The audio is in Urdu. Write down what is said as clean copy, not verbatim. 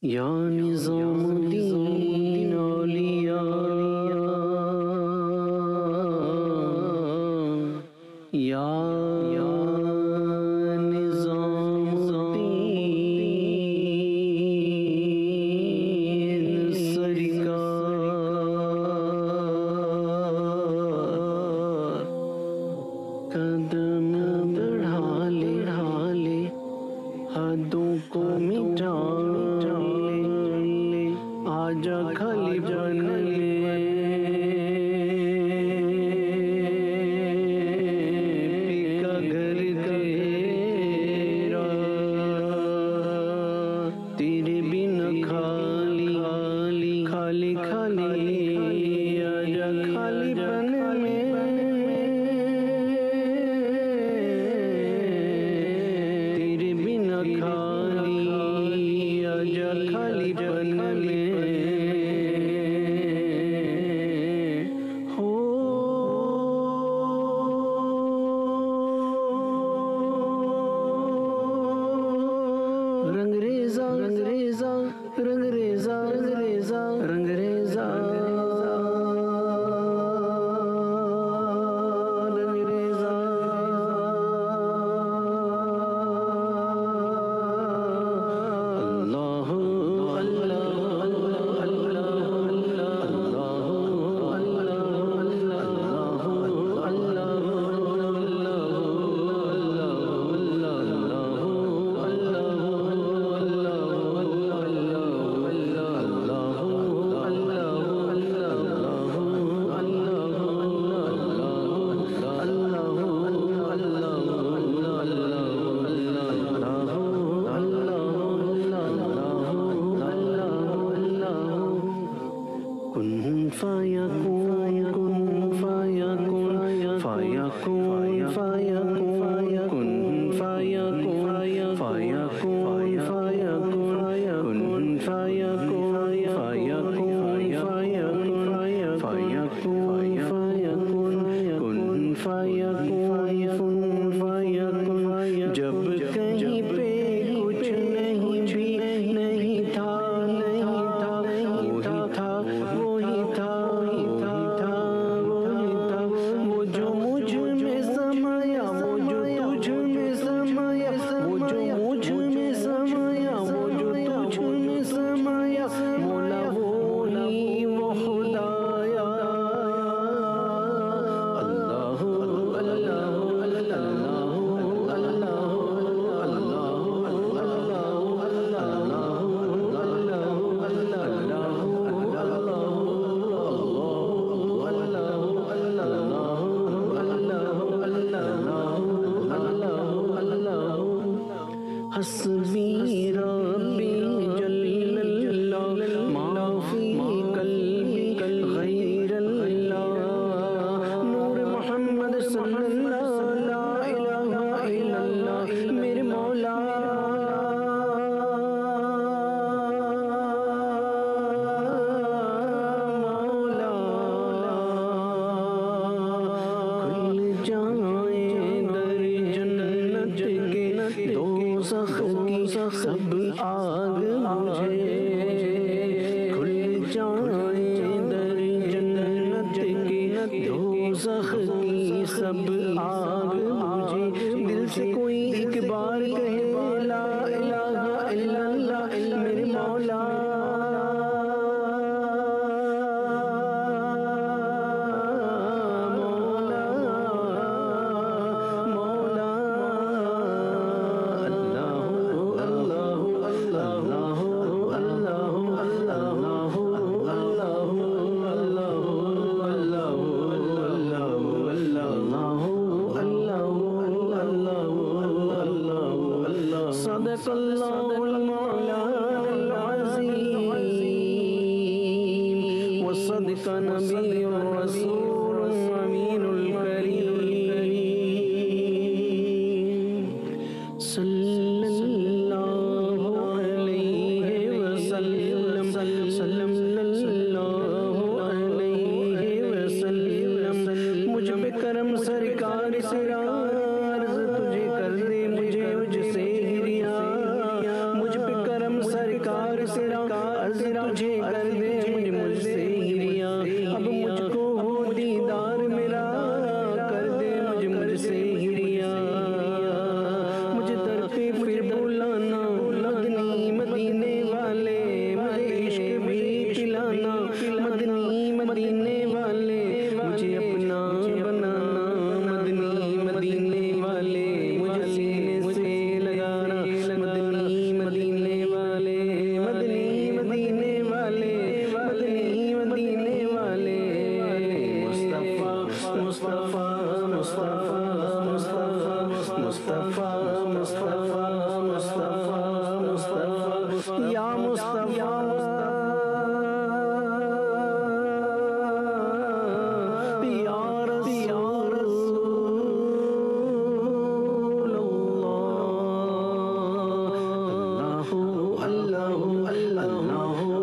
یا نظام الدین اولیاء، یا نظام الدین سرکار، قدم بڑھا لے حدوں کو مٹا لے، آجا خالی بن لے، پیکا گھر تیرا، تیرے بنا خالی خالی خالی، آجا خالی بن لے، تیرے بنا خالی آجا خالی بن لے، ہو رنگ ریزا رنگ ریزا رنگ ریزا رنگ ریزا رنگ ریزا رنگ ریزا، اللہ کن فیکون کن فیکون فیکون فیکون کن فیکون فیکون فیکون کن فیکون فیکون فیکون فیکون کن فیکون فیکون، جب کہیں پہ کچھ نہیں بھی نہیں تھا وہی تھا وہ جو مجھ میں سمایا، وہ جو تجھ میں سمایا، وہ جو مجھ میں سمایا، وہ جو تجھ میں سمایا، مولا وہی وہ خدایا، اللہ اللہ حسبی ربی جل اللہ، ما فی قلبی غیر اللہ، نور محمد صلی اللہ، لا الہ الا اللہ، میرے مولا کھل جائیں در جنت کے دوزخ کی سب آگ مجھے، کھل جائیں در جنت کے دوزخ کی سب آگ مجھے، دل سے کوئی ایک بار کہے لا الہ الا اللہ، میرے مولا صدق اللہ المولانا العظیم، وصدق نبی الرسول الامین الکریم، صلی اللہ علیہ وسلم، صلی اللہ علیہ وسلم، مجھ پہ کرم سرکار سے عرض تجھے کر دے، مجھے سے مجھ پہ کرم سرکار عرض تجھے کر دے مجھ سے ہریا اب مجھ کو ہو دیدار میرا کر دے مجھ سے ہریا مجھے در پہ پھر بلانا مدنی مدینے والے مجھے عشق بھی پلانا مدنی مدینے والے مجھے اپنا بنانا مدنی مدینے والے مجھے سینے سے لگانا مدنی مدینے والے مدنی مدینے والے مدنی مدینے والے مصطفیٰ مصطفیٰ مصطفیٰ مصطفیٰ مصطفیٰ مصطفیٰ مصطفیٰ مصطفیٰ یا مصطفیٰ اللہ